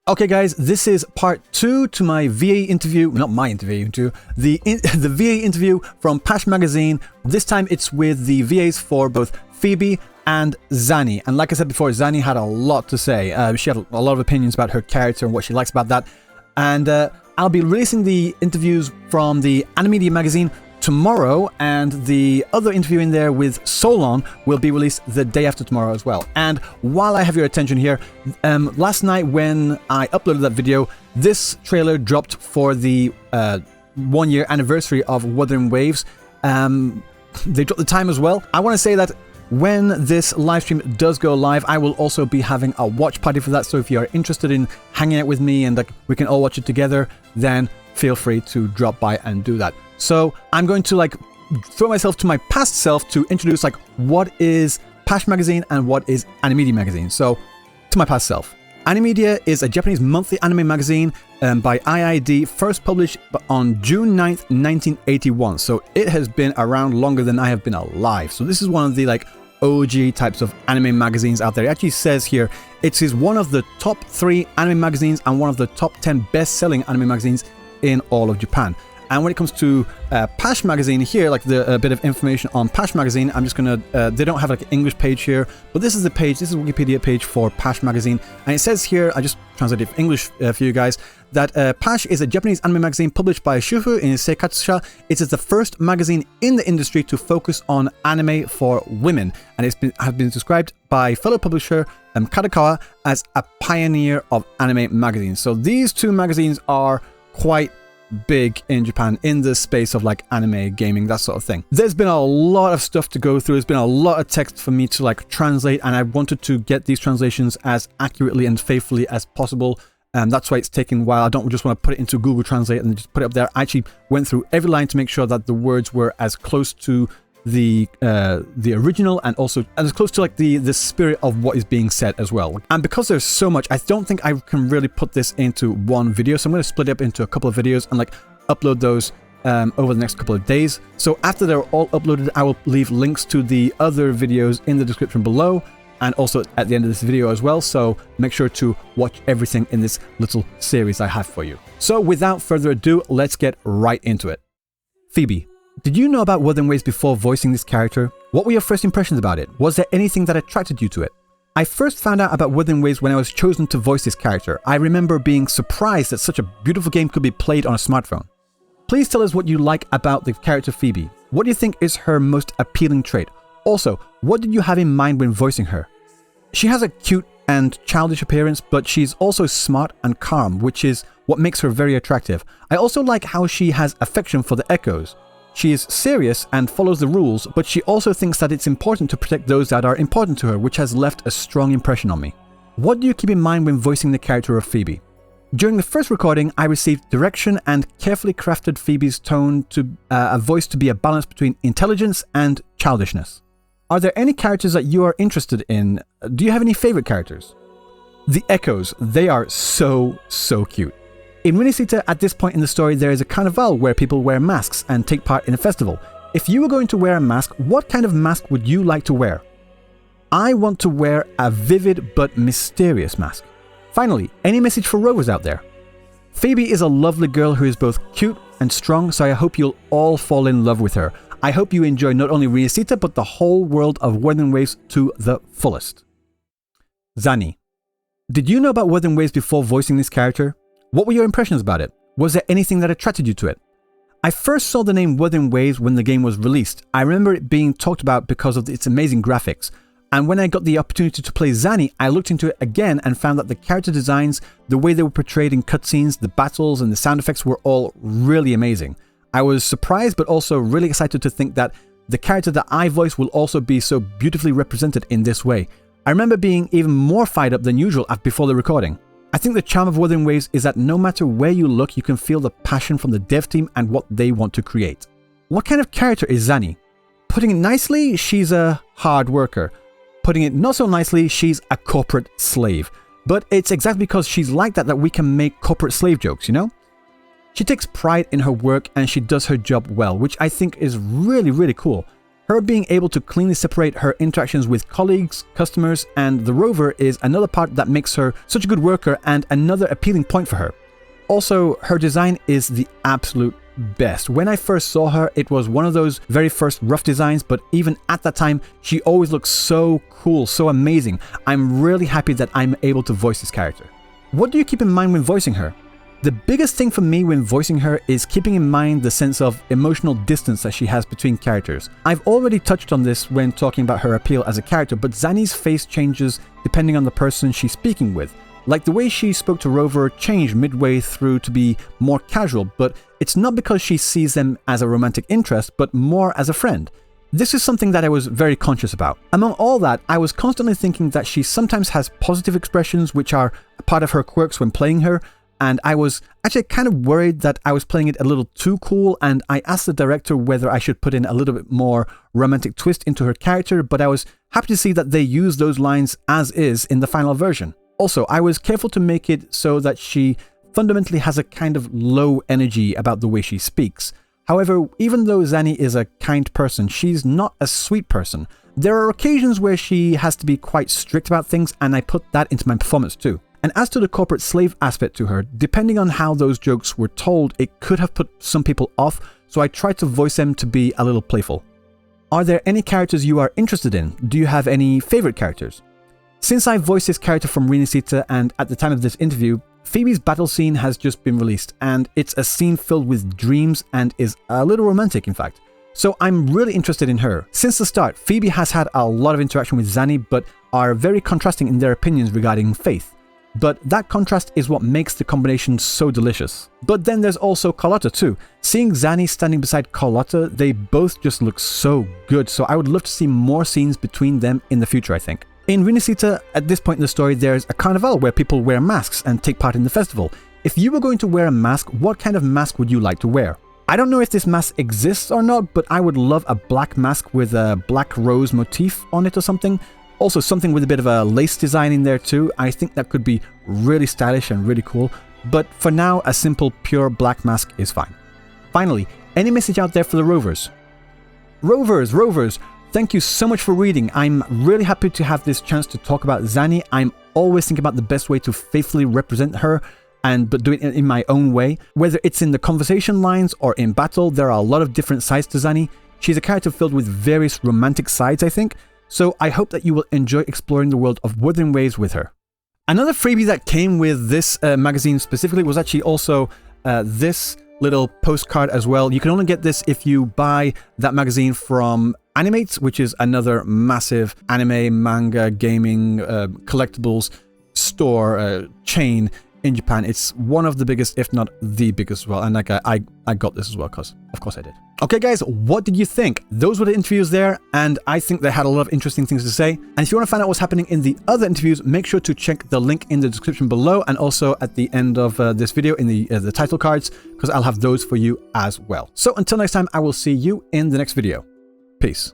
Okay guys, this is part 2 to my VA interview, not my interview, the VA interview from Pash magazine. This time it's with the VAs for both Phoebe and Zani. And like I said before, Zani had a lot to say. She had a lot of opinions about her character and what she likes about that. And I'll be releasing the interviews from the Animedia magazine tomorrow, and the other interview in there with Solon will be released the day after tomorrow as well. And while I have your attention here, last night when I uploaded that video, this trailer dropped for the 1 year anniversary of Wuthering Waves. They dropped the time as well. I want to say that when this live stream does go live, I will also be having a watch party for that. So if you are interested in hanging out with me and like we can all watch it together, then feel free to drop by and do that. So I'm going to like throw myself to my past self to introduce like what is Pash magazine and what is Animedia magazine. So to my past self. Animedia is a Japanese monthly anime magazine by IID, first published on June 9th, 1981. So it has been around longer than I have been alive. So this is one of the like OG types of anime magazines out there. It actually says here it is one of the top 3 anime magazines and one of the top 10 best-selling anime magazines in all of Japan. And when it comes to Pash magazine here, like a bit of information on Pash magazine, I'm just gonna, they don't have like an English page here, but this is the page, this is the Wikipedia page for Pash magazine. And it says here, I just translated English for you guys, that Pash is a Japanese anime magazine published by Shufu in Seikatsusha. It is the first magazine in the industry to focus on anime for women. And it's has been described by fellow publisher Kadokawa as a pioneer of anime magazines. So these two magazines are quite big in Japan in the space of like anime, gaming, that sort of thing. There's been a lot of stuff to go through. There's been a lot of text for me to like translate, and I wanted to get these translations as accurately and faithfully as possible. And that's why it's taken a while. I don't just want to put it into Google Translate and just put it up there. I actually went through every line to make sure that the words were as close to the original and also as close to like the spirit of what is being said as well. And because there's so much, I don't think I can really put this into one video, so I'm going to split it up into a couple of videos and like upload those over the next couple of days. So after they're all uploaded, I will leave links to the other videos in the description below and also at the end of this video as well, so make sure to watch everything in this little series I have for you. So without further ado, let's get right into it. Phoebe, did you know about Wuthering Waves before voicing this character? What were your first impressions about it? Was there anything that attracted you to it? I first found out about Wuthering Waves when I was chosen to voice this character. I remember being surprised that such a beautiful game could be played on a smartphone. Please tell us what you like about the character Phoebe. What do you think is her most appealing trait? Also, what did you have in mind when voicing her? She has a cute and childish appearance, but she's also smart and calm, which is what makes her very attractive. I also like how she has affection for the Echoes. She is serious and follows the rules, but she also thinks that it's important to protect those that are important to her, which has left a strong impression on me. What do you keep in mind when voicing the character of Phoebe? During the first recording, I received direction and carefully crafted Phoebe's tone to a voice to be a balance between intelligence and childishness. Are there any characters that you are interested in? Do you have any favorite characters? The Echoes, they are so cute. In Rinisita, at this point in the story, there is a carnival where people wear masks and take part in a festival. If you were going to wear a mask, what kind of mask would you like to wear? I want to wear a vivid but mysterious mask. Finally, any message for rovers out there? Phoebe is a lovely girl who is both cute and strong, so I hope you'll all fall in love with her. I hope you enjoy not only Rinisita, but the whole world of Wuthering Waves to the fullest. Zani, did you know about Wuthering Waves before voicing this character? What were your impressions about it? Was there anything that attracted you to it? I first saw the name Wuthering Waves when the game was released. I remember it being talked about because of its amazing graphics. And when I got the opportunity to play Zani, I looked into it again and found that the character designs, the way they were portrayed in cutscenes, the battles and the sound effects were all really amazing. I was surprised but also really excited to think that the character that I voice will also be so beautifully represented in this way. I remember being even more fired up than usual before the recording. I think the charm of Wuthering Waves is that no matter where you look, you can feel the passion from the dev team and what they want to create. What kind of character is Zani? Putting it nicely, she's a hard worker. Putting it not so nicely, she's a corporate slave. But it's exactly because she's like that we can make corporate slave jokes, you know? She takes pride in her work and she does her job well, which I think is really cool. Her being able to cleanly separate her interactions with colleagues, customers, and the rover is another part that makes her such a good worker and another appealing point for her. Also, her design is the absolute best. When I first saw her, it was one of those very first rough designs, but even at that time, she always looked so cool, so amazing. I'm really happy that I'm able to voice this character. What do you keep in mind when voicing her? The biggest thing for me when voicing her is keeping in mind the sense of emotional distance that she has between characters. I've already touched on this when talking about her appeal as a character, but Zani's face changes depending on the person she's speaking with. Like the way she spoke to Rover changed midway through to be more casual, but it's not because she sees them as a romantic interest, but more as a friend. This is something that I was very conscious about. Among all that, I was constantly thinking that she sometimes has positive expressions which are a part of her quirks when playing her, and I was actually kind of worried that I was playing it a little too cool, and I asked the director whether I should put in a little bit more romantic twist into her character, but I was happy to see that they used those lines as is in the final version. Also, I was careful to make it so that she fundamentally has a kind of low energy about the way she speaks. However, even though Zani is a kind person, she's not a sweet person. There are occasions where she has to be quite strict about things, and I put that into my performance too. And as to the corporate slave aspect to her, depending on how those jokes were told, it could have put some people off, so I tried to voice them to be a little playful. Are there any characters you are interested in? Do you have any favorite characters? Since I voiced this character from Rinasita, and at the time of this interview, Phoebe's battle scene has just been released, and it's a scene filled with dreams and is a little romantic in fact. So I'm really interested in her. Since the start, Phoebe has had a lot of interaction with Zani, but are very contrasting in their opinions regarding faith. But that contrast is what makes the combination so delicious. But then there's also Carlotta too. Seeing Zani standing beside Carlotta, they both just look so good, so I would love to see more scenes between them in the future, I think. In Rinasita, at this point in the story, there's a carnival where people wear masks and take part in the festival. If you were going to wear a mask, what kind of mask would you like to wear? I don't know if this mask exists or not, but I would love a black mask with a black rose motif on it or something. Also something with a bit of a lace design in there too. I think that could be really stylish and really cool. But for now, a simple pure black mask is fine. Finally, any message out there for the Rovers? Rovers! Thank you so much for reading. I'm really happy to have this chance to talk about Zani. I'm always thinking about the best way to faithfully represent her, but do it in my own way. Whether it's in the conversation lines or in battle, there are a lot of different sides to Zani. She's a character filled with various romantic sides, I think. So I hope that you will enjoy exploring the world of Wuthering Waves with her. Another freebie that came with this magazine specifically was actually also this little postcard as well. You can only get this if you buy that magazine from Animate, which is another massive anime, manga, gaming, collectibles store chain in Japan. It's one of the biggest, if not the biggest as well. And like I got this as well, because of course I did. Okay guys, what did you think? Those were the interviews there, and I think they had a lot of interesting things to say. And if you want to find out what's happening in the other interviews, make sure to check the link in the description below, and also at the end of this video in the title cards, because I'll have those for you as well. So until next time, I will see you in the next video. Peace.